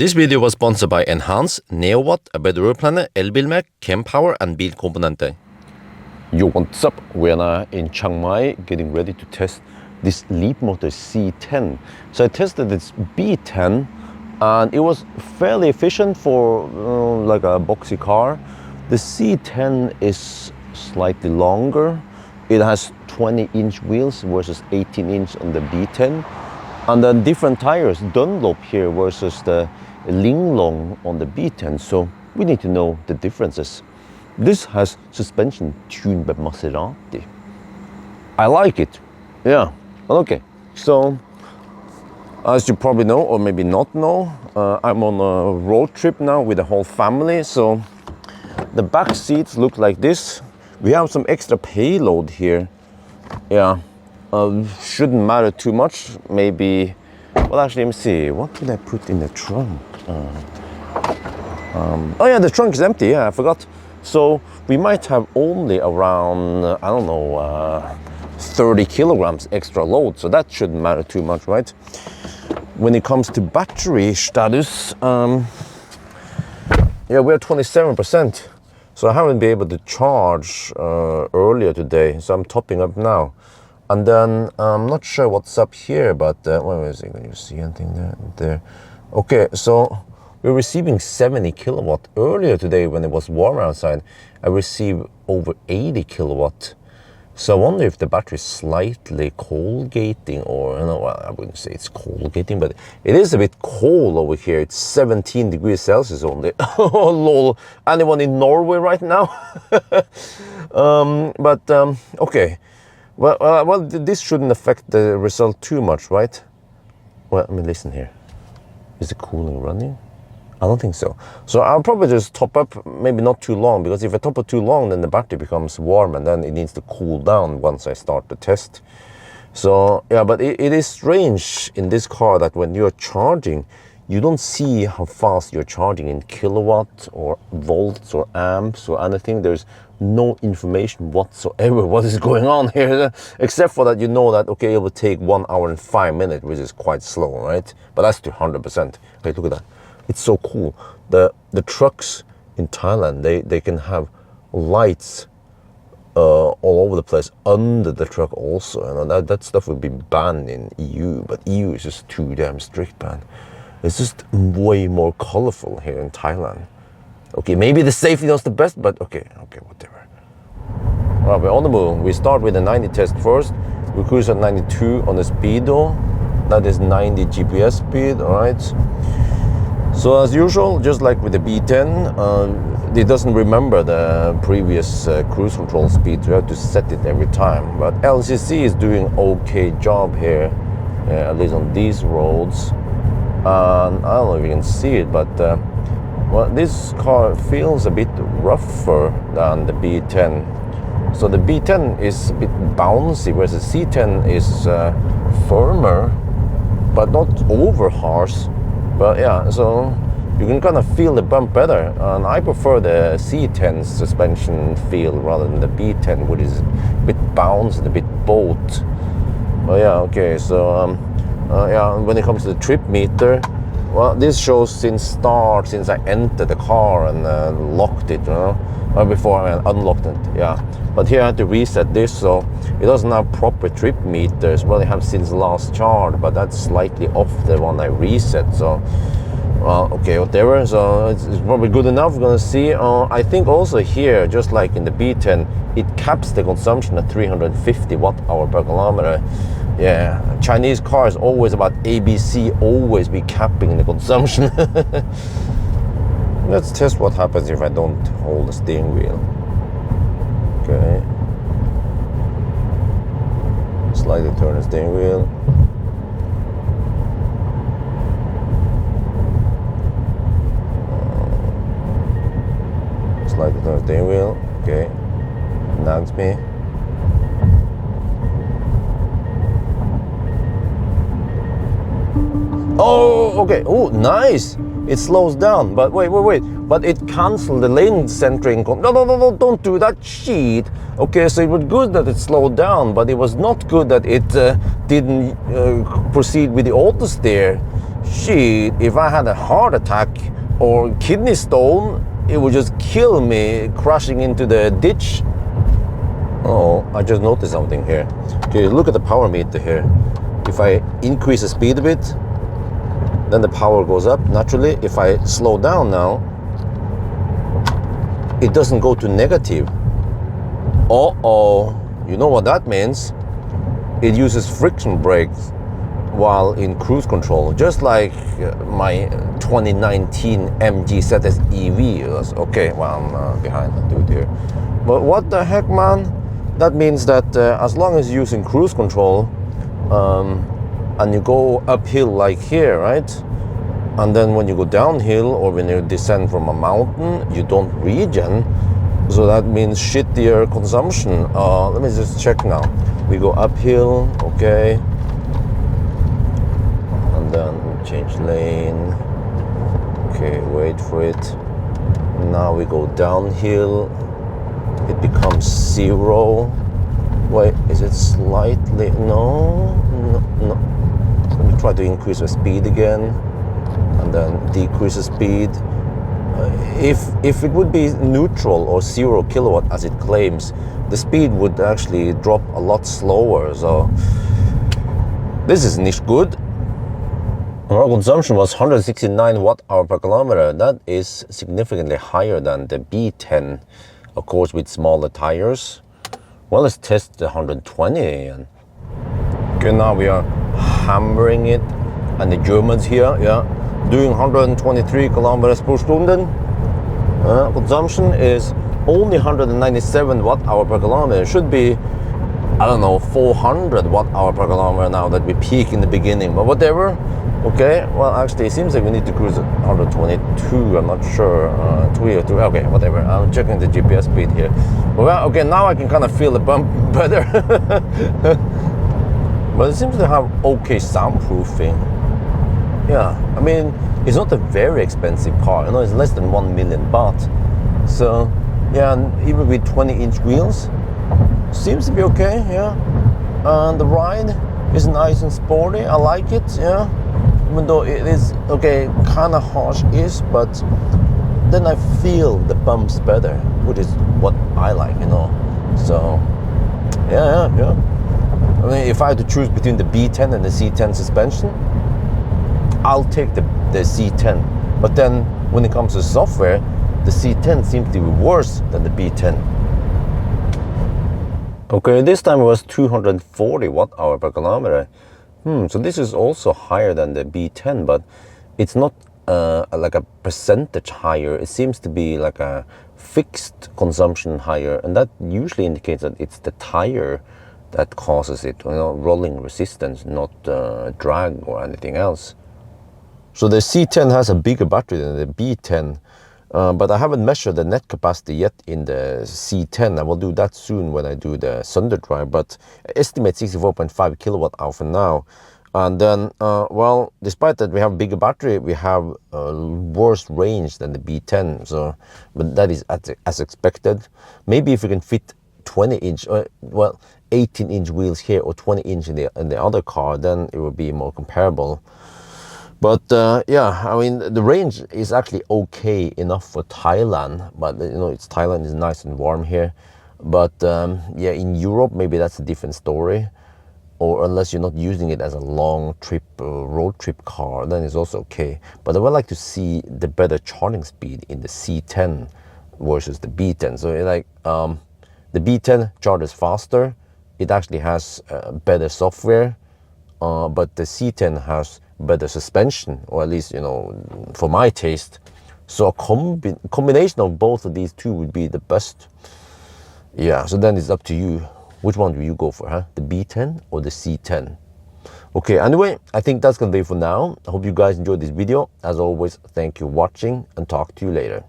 This video was sponsored by Enhance, Neowatt, A Better Road Planner, Elbilmek, Kempower and Bilkomponenter. Yo, what's up? We are now in Chiang Mai getting ready to test this Leapmotor C10. So I tested this B10 and it was fairly efficient for like a boxy car. The C10 is slightly longer. It has 20-inch wheels versus 18-inch on the B10. And then different tires, Dunlop here versus the Linglong on the B10. So we need to know the differences. This has suspension tuned by Maserati. I like it. Yeah. Okay. So, as you probably know, or maybe not know, I'm on a road trip now with the whole family. So, the back seats look like this. We have some extra payload here. Yeah. Shouldn't matter too much. Maybe. Well, actually, let me see. What did I put in the trunk? Oh yeah, the trunk is empty. Yeah, I forgot. So we might have only around, I don't know, 30 kilograms extra load. So that shouldn't matter too much, right? When it comes to battery status, yeah, we're 27%. So I haven't been able to charge earlier today. So I'm topping up now. And then I'm not sure what's up here, but where is it? Can you see anything there? Okay, so we're receiving 70 kilowatt. Earlier today, when it was warm outside, I received over 80 kilowatt. So I wonder if the battery is slightly cold gating, or well, I wouldn't say it's cold gating, but it is a bit cold over here. It's 17 degrees Celsius only. Oh lol! Anyone in Norway right now? Okay. Well, this shouldn't affect the result too much, right? Well, I mean, listen here. Is the cooling running? I don't think so. So I'll probably just top up, maybe not too long, because if I top up too long, then the battery becomes warm and then it needs to cool down once I start the test. So, yeah, but it is strange in this car that when you're charging, you don't see how fast you're charging in kilowatt or volts or amps or anything. There's no information whatsoever what is going on here, except for that you know that, okay, it will take 1 hour and 5 minutes, which is quite slow, right? But that's to 100%. Okay, look at that. It's so cool. The trucks in Thailand, they can have lights all over the place under the truck also. And that stuff would be banned in EU, but EU is just too damn strict, man. It's just way more colorful here in Thailand. Okay, maybe the safety not the best, but okay, whatever. All right, we're on the move. We start with the 90 test first. We cruise at 92 on the speedo. That is 90 GPS speed, all right? So as usual, just like with the B10, it doesn't remember the previous cruise control speed. You have to set it every time. But LCC is doing okay job here, at least on these roads. I don't know if you can see it, but well, this car feels a bit rougher than the B10. So the B10 is a bit bouncy, whereas the C10 is firmer, but not over harsh. But yeah, so you can kind of feel the bump better. And I prefer the C10 suspension feel rather than the B10, which is a bit bounced, a bit boat. But yeah, okay, so yeah, when it comes to the trip meter, well, this shows since I entered the car and locked it, you know, or before I unlocked it, yeah. But here I had to reset this, so it doesn't have proper trip meters. Well, it has since last charge, but that's slightly off the one I reset, so, well, okay, whatever. So it's probably good enough, we're gonna see. I think also here, just like in the B10, it caps the consumption at 350 watt-hour per kilometer. Yeah, Chinese cars always about ABC, always be capping the consumption. Let's test what happens if I don't hold the steering wheel. Okay. Slightly turn the steering wheel. Slightly turn the steering wheel. Okay. Nags me. Oh, okay. Oh, nice. It slows down. But wait. But it canceled the lane centering. No, don't do that. Shit. Okay, so it was good that it slowed down, but it was not good that it didn't proceed with the auto steer. shit, if I had a heart attack or kidney stone, it would just kill me crashing into the ditch. Oh, I just noticed something here. Okay, look at the power meter here. If I increase the speed a bit, then the power goes up naturally. If I slow down now, it doesn't go to negative. Uh-oh, you know what that means? It uses friction brakes while in cruise control, just like my 2019 MG ZS EV was. Okay, well, I'm behind the dude here. But what the heck, man? That means that as long as you're using cruise control and you go uphill like here, right? And then when you go downhill or when you descend from a mountain, you don't regen. So that means shittier consumption. Let me just check now. We go uphill, okay. And then change lane. Okay, wait for it. Now we go downhill. It becomes 0. Wait, is it slightly? No. Let me try to increase the speed again. And then decrease the speed. If it would be neutral or 0 kilowatt as it claims, the speed would actually drop a lot slower. So this is not good. Our consumption was 169 watt-hour per kilometer. That is significantly higher than the B10, of course, with smaller tires. Well, let's test the 120 again. Okay, now we are hammering it, and the Germans here, yeah, doing 123 kilometers per Stunde. Consumption is only 197 watt-hour per kilometer. It should be, I don't know, 400 watt-hour per kilometer now that we peak in the beginning, but whatever. Okay, well, actually, it seems like we need to cruise at 122. I'm not sure. 2 or 3. Okay, whatever. I'm checking the GPS speed here. Well, okay, now I can kind of feel the bump better. But it seems to have okay soundproofing. Yeah, I mean, it's not a very expensive car. You know, it's less than 1 million baht. So, yeah, and even with 20-inch wheels, seems to be okay. Yeah, and the ride is nice and sporty. I like it. Yeah. Even though it is, okay, kind of harsh-ish, but then I feel the bumps better, which is what I like, you know. So, yeah. I mean, if I had to choose between the B10 and the C10 suspension, I'll take the C10. But then, when it comes to software, the C10 seems to be worse than the B10. Okay, this time it was 240 watt-hour per kilometer. So this is also higher than the B10, but it's not like a percentage higher. It seems to be like a fixed consumption higher, and that usually indicates that it's the tire that causes it, you know, rolling resistance, not drag or anything else. So the C10 has a bigger battery than the B10, but I haven't measured the net capacity yet in the C10. I will do that soon when I do the Thunder Drive, but I estimate 64.5 kilowatt hour for now. And then, well, despite that we have bigger battery, we have worse range than the B10. So, but that is as expected. Maybe if we can fit 20-inch, well, 18-inch wheels here or 20-inch in the other car, then it will be more comparable. But yeah, I mean, the range is actually okay enough for Thailand, but you know, Thailand is nice and warm here. But yeah, in Europe, maybe that's a different story. Or unless you're not using it as a long trip, road trip car, then it's also okay. But I would like to see the better charging speed in the C10 versus the B10. So like the B10 charges faster. It actually has better software, but the C10 has better suspension, or at least, you know, for my taste. So a combination of both of these two would be the best. Yeah, so then it's up to you. Which one do you go for, huh? The B10 or the C10? Okay, anyway, I think that's gonna be it for now. I hope you guys enjoyed this video. As always, thank you for watching, and talk to you later.